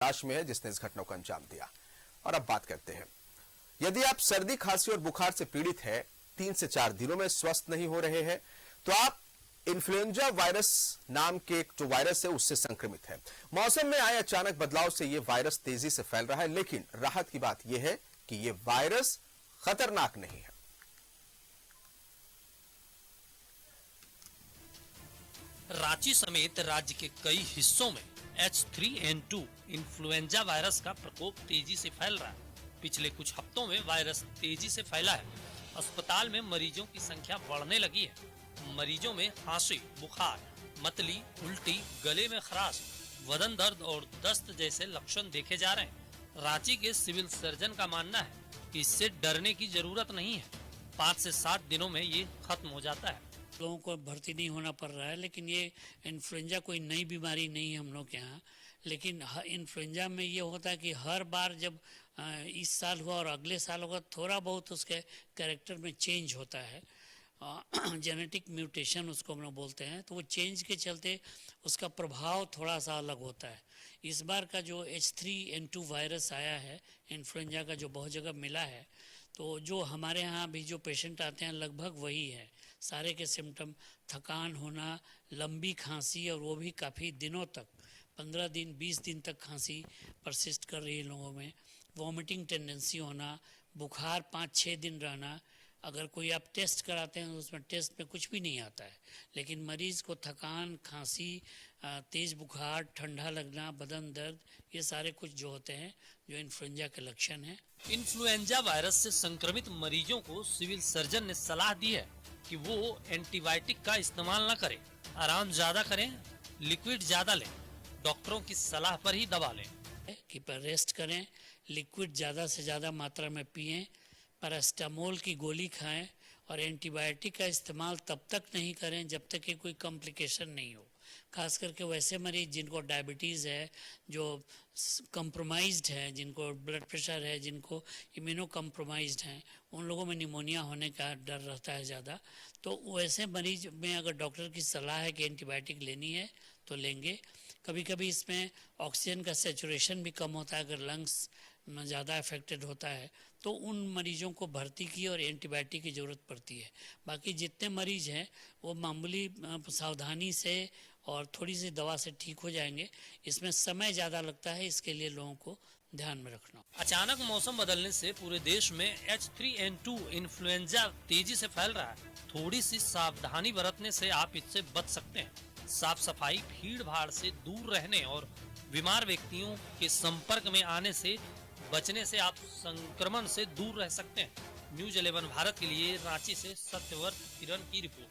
तलाश में है जिसने इस घटना को अंजाम दिया। और अब बात करते हैं, यदि आप सर्दी खांसी और बुखार से पीड़ित है, 3 से 4 दिनों में स्वस्थ नहीं हो रहे हैं, तो आप इन्फ्लुएंजा वायरस नाम के जो वायरस है उससे संक्रमित है। मौसम में आए अचानक बदलाव से यह वायरस तेजी से फैल रहा है, लेकिन राहत की बात यह है कि यह वायरस खतरनाक नहीं है। रांची समेत राज्य के कई हिस्सों में H3N2 इन्फ्लुएंजा वायरस का प्रकोप तेजी से फैल रहा है। पिछले कुछ हफ्तों में वायरस तेजी से फैला है। अस्पताल में मरीजों की संख्या बढ़ने लगी है। मरीजों में खांसी, बुखार, मतली, उल्टी, गले में खराश, बदन दर्द और दस्त जैसे लक्षण देखे जा रहे हैं। रांची के सिविल सर्जन का मानना है कि इससे डरने की जरूरत नहीं है। 5 से 7 दिनों में ये खत्म हो जाता है। लोगों को भर्ती नहीं होना पड़ रहा है, लेकिन ये इन्फ्लुएंजा कोई नई बीमारी नहीं है हम लोग के यहाँ। लेकिन इन्फ्लुएंजा में ये होता है कि हर बार जब इस साल हुआ और अगले साल होगा, थोड़ा बहुत उसके कैरेक्टर में चेंज होता है। जेनेटिक म्यूटेशन उसको हम लोग बोलते हैं। तो वो चेंज के चलते उसका प्रभाव थोड़ा सा अलग होता है। इस बार का जो H3N2 वायरस आया है इन्फ्लुएंजा का, जो बहुत जगह मिला है, तो जो हमारे यहाँ भी जो पेशेंट आते हैं लगभग वही है। सारे के सिम्टम थकान होना, लंबी खांसी, और वो भी काफ़ी दिनों तक, 15 दिन 20 दिन तक खांसी परसिस्ट कर रही है लोगों में। वॉमिटिंग टेंडेंसी होना, बुखार 5-6 दिन रहना। अगर कोई आप टेस्ट कराते हैं तो उसमें टेस्ट में कुछ भी नहीं आता है, लेकिन मरीज़ को थकान, खांसी, तेज़ बुखार, ठंडा लगना, बदन दर्द, ये सारे कुछ जो होते हैं जो इन्फ्लुएंजा के लक्षण हैं। इन्फ्लुएंजा वायरस से संक्रमित मरीजों को सिविल सर्जन ने सलाह दी है कि वो एंटीबायोटिक का इस्तेमाल न करें, आराम ज़्यादा करें, लिक्विड ज़्यादा लें, डॉक्टरों की सलाह पर ही दवा लें। कि पर रेस्ट करें, लिक्विड ज़्यादा से ज़्यादा मात्रा में पिएं, पैरास्टामोल की गोली खाएं, और एंटीबायोटिक का इस्तेमाल तब तक नहीं करें जब तक कि कोई कॉम्प्लिकेशन नहीं हो। खास करके वैसे मरीज जिनको डायबिटीज़ है, जो कंप्रोमाइज्ड है, जिनको ब्लड प्रेशर है, जिनको इम्यूनो कंप्रोमाइज्ड हैं, उन लोगों में निमोनिया होने का डर रहता है ज़्यादा। तो वैसे मरीज में अगर डॉक्टर की सलाह है कि एंटीबायोटिक लेनी है तो लेंगे। कभी कभी इसमें ऑक्सीजन का सेचुरेशन भी कम होता है, अगर लंग्स में ज़्यादा अफेक्टेड होता है तो उन मरीजों को भर्ती की और एंटीबायोटिक की ज़रूरत पड़ती है। बाकी जितने मरीज हैं वो मामूली सावधानी से और थोड़ी सी दवा से ठीक हो जाएंगे। इसमें समय ज़्यादा लगता है, इसके लिए लोगों को ध्यान में रखना। अचानक मौसम बदलने से पूरे देश में H3N2 इन्फ्लुएंजा तेजी से फैल रहा है। थोड़ी सी सावधानी बरतने से आप इससे बच सकते हैं। साफ सफाई, भीड़ भाड़ से दूर रहने और बीमार व्यक्तियों के संपर्क में आने से बचने से आप संक्रमण से दूर रह सकते हैं। न्यूज़ 11 भारत के लिए रांची से सत्यव्रत किरण की रिपोर्ट।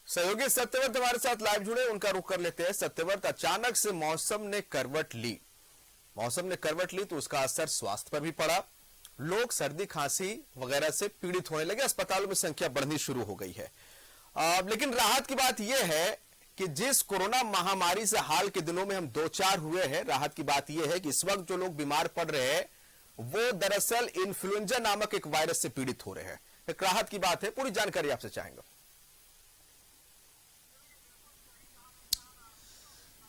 सहयोगी सत्यव्रत हमारे साथ लाइव जुड़े, उनका रुख कर लेते हैं। सत्यव्रत, अचानक से मौसम ने करवट ली तो उसका असर स्वास्थ्य पर भी पड़ा। लोग सर्दी खांसी वगैरह से पीड़ित होने लगे, अस्पतालों में संख्या बढ़नी शुरू हो गई है। लेकिन राहत की बात यह है कि जिस कोरोना महामारी से हाल के दिनों में हम 2-4 हुए हैं, राहत की बात यह है कि इस वक्त जो लोग बीमार पड़ रहे हैं वो दरअसल इन्फ्लुएंजा नामक एक वायरस से पीड़ित हो रहे हैं। एक राहत की बात है, पूरी जानकारी आपसे चाहेंगे।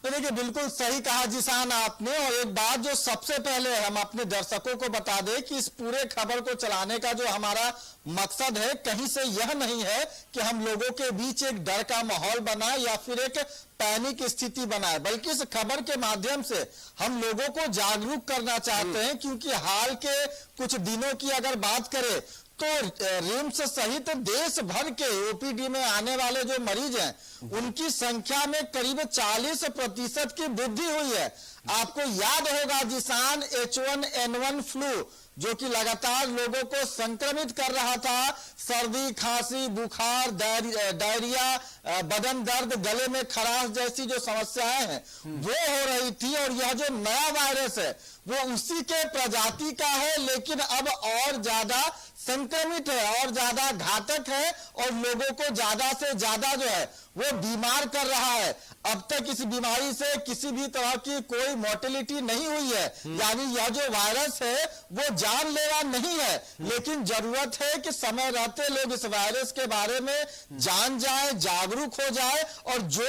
तो देखिए, बिल्कुल सही कहा जिसान आपने। और एक बात जो सबसे पहले हम अपने दर्शकों को बता दें कि इस पूरे खबर को चलाने का जो हमारा मकसद है, कहीं से यह नहीं है कि हम लोगों के बीच एक डर का माहौल बनाए या फिर एक पैनिक स्थिति बनाए, बल्कि इस खबर के माध्यम से हम लोगों को जागरूक करना चाहते हैं। क्योंकि हाल के कुछ दिनों की अगर बात करें तो रिम्स सहित देश भर के ओपीडी में आने वाले जो मरीज हैं उनकी संख्या में करीब 40% की वृद्धि हुई है। आपको याद होगा जिसान, H1N1 फ्लू जो कि लगातार लोगों को संक्रमित कर रहा था, सर्दी, खांसी, बुखार, डायरिया, बदन दर्द, गले में खराश जैसी जो समस्याएं हैं वो हो रही थी। और यह जो नया वायरस है वो उसी के प्रजाति का है, लेकिन अब और ज्यादा संक्रमित है और ज्यादा घातक है और लोगों को ज्यादा से ज्यादा जो है वो बीमार कर रहा है। अब तक इस बीमारी से किसी भी तरह की कोई मोर्टेलिटी नहीं हुई है, यानी यह जो वायरस है वो जानलेवा नहीं है, लेकिन जरूरत है कि समय रहते लोग इस वायरस के बारे में जान जाए, जागरूक हो जाए और जो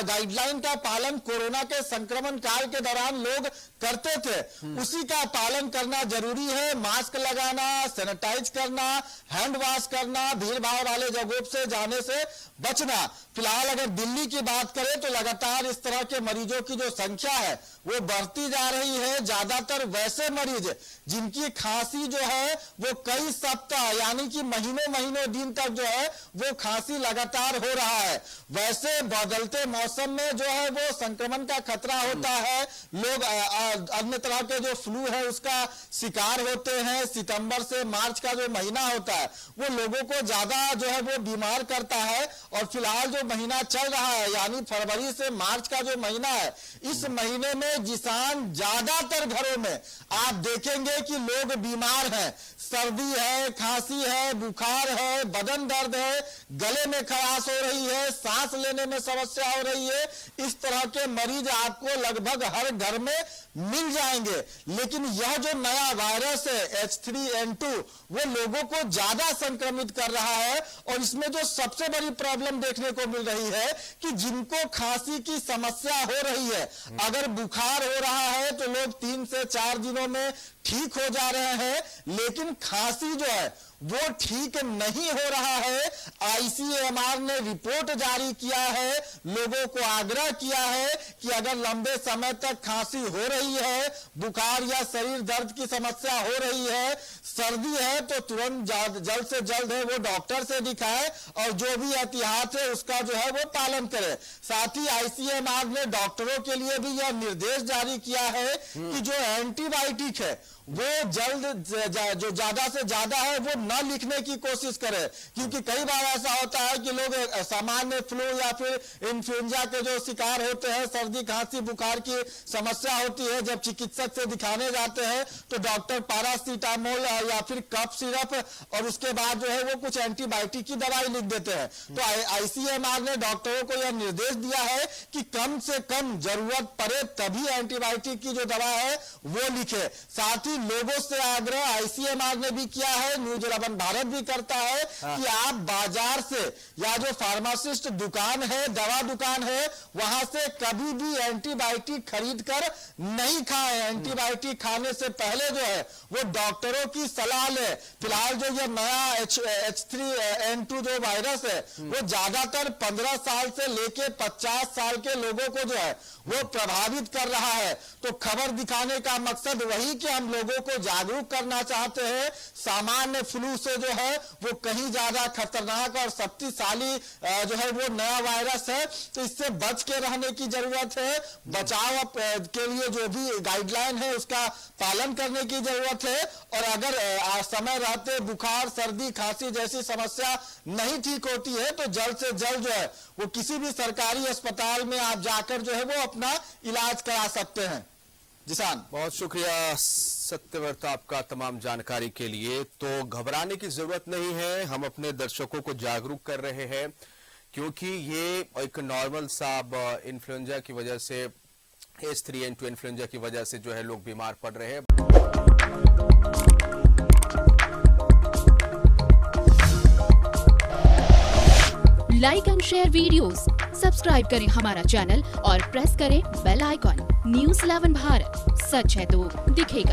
गाइडलाइन का पालन कोरोना के संक्रमण काल के दौरान लोग करते थे उसी का पालन करना जरूरी है। मास्क लगाना, सैनिटाइज करना, हैंड वॉश करना, भीड़ भाड़ वाले जगहों से जाने से बचना। फिलहाल अगर दिल्ली की बात करें तो लगातार इस तरह के मरीजों की जो संख्या है वो बढ़ती जा रही है। ज्यादातर वैसे मरीज जिनकी खांसी जो है वो कई सप्ताह यानी कि महीनों दिन तक जो है वो खांसी लगातार हो रहा है। वैसे बदलते मौसम में जो है वो संक्रमण का खतरा होता है। लोग अन्य तरह के जो फ्लू है उसका शिकार होते हैं। सितंबर से मार्च का जो महीना होता है वो लोगों को ज्यादा जो है वो बीमार करता है। और फिलहाल जो महीना चल रहा है यानी फरवरी से मार्च का जो महीना है, इस महीने में किसान ज्यादातर घरों में आप देखेंगे कि लोग बीमार हैं। सर्दी है, खांसी है, बुखार है, बदन दर्द है, गले में खराश हो रही है, सांस लेने में समस्या हो रही है। इस तरह के मरीज आपको लगभग हर घर में मिल जाएंगे। लेकिन यह जो नया वायरस है H3N2 वो लोगों को ज्यादा संक्रमित कर रहा है। और इसमें जो सबसे बड़ी प्रॉब्लम देखने को मिल रही है कि जिनको खांसी की समस्या हो रही है, अगर बुखार हो रहा है तो लोग 3 से 4 दिनों में ठीक हो जा रहे हैं, लेकिन खांसी जो है वो ठीक नहीं हो रहा है। ICMR ने रिपोर्ट जारी किया है, लोगों को आग्रह किया है कि अगर लंबे समय तक खांसी हो रही है, बुखार या शरीर दर्द की समस्या हो रही है, सर्दी है तो तुरंत जल्द से जल्द है वो डॉक्टर से दिखाए और जो भी एहतियात है उसका जो है वो पालन करे। साथ ही ICMR ने डॉक्टरों के लिए भी यह निर्देश जारी किया है कि जो एंटीबायोटिक है वो जल्द जो ज्यादा से ज्यादा है वो न लिखने की कोशिश करे, क्योंकि कई बार ऐसा होता है कि लोग सामान्य फ्लू या फिर इन्फ्लुएंजा के जो शिकार होते हैं, सर्दी खांसी बुखार की समस्या होती है, जब चिकित्सक से दिखाने जाते हैं तो डॉक्टर पैरासीटामोल या फिर कफ सिरप और उसके बाद जो है वो कुछ एंटीबायोटिक की दवाई लिख देते हैं। तो ICMR ने डॉक्टरों को यह निर्देश दिया है कि कम से कम जरूरत पड़े तभी एंटीबायोटिक की जो दवा है वो लिखे। साथ ही लोगों से आग्रह ICMR ने भी किया है, न्यूज 11 भारत भी करता है कि आप बाजार से या जो फार्मासिस्ट दुकान है, दवा दुकान है, वहां से कभी भी एंटीबायोटिक खरीद कर नहीं खाएं। एंटीबायोटिक खाने से पहले जो है वो डॉक्टरों की सलाह ले। फिलहाल जो ये नया H3N2 जो वायरस है वो ज्यादातर 15 साल से लेके 50 साल के लोगों को जो है वो प्रभावित कर रहा है। तो खबर दिखाने का मकसद वही कि हम लोगों को जागरूक करना चाहते हैं। सामान्य फ्लू से जो है वो कहीं ज्यादा खतरनाक और शक्तिशाली जो है वो नया वायरस है, तो इससे बच के रहने की जरूरत है। बचाव के लिए जो भी गाइडलाइन है उसका पालन करने की जरूरत है। और अगर समय रहते बुखार सर्दी खांसी जैसी समस्या नहीं ठीक होती है तो जल्द से जल्द जो है वो किसी भी सरकारी अस्पताल में आप जाकर जो है वो अपना इलाज करा सकते हैं। जिसान, बहुत शुक्रिया सत्यव्रत आपका तमाम जानकारी के लिए। तो घबराने की जरूरत नहीं है, हम अपने दर्शकों को जागरूक कर रहे हैं क्योंकि ये एक नॉर्मल सा इन्फ्लुएंजा की वजह से H3N2 इन्फ्लुएंजा की वजह से जो है लोग बीमार पड़ रहे हैं। Like and share videos, subscribe करें हमारा चैनल और प्रेस करें बेल आइकॉन। न्यूज़ 11 भारत, सच है तो दिखेगा।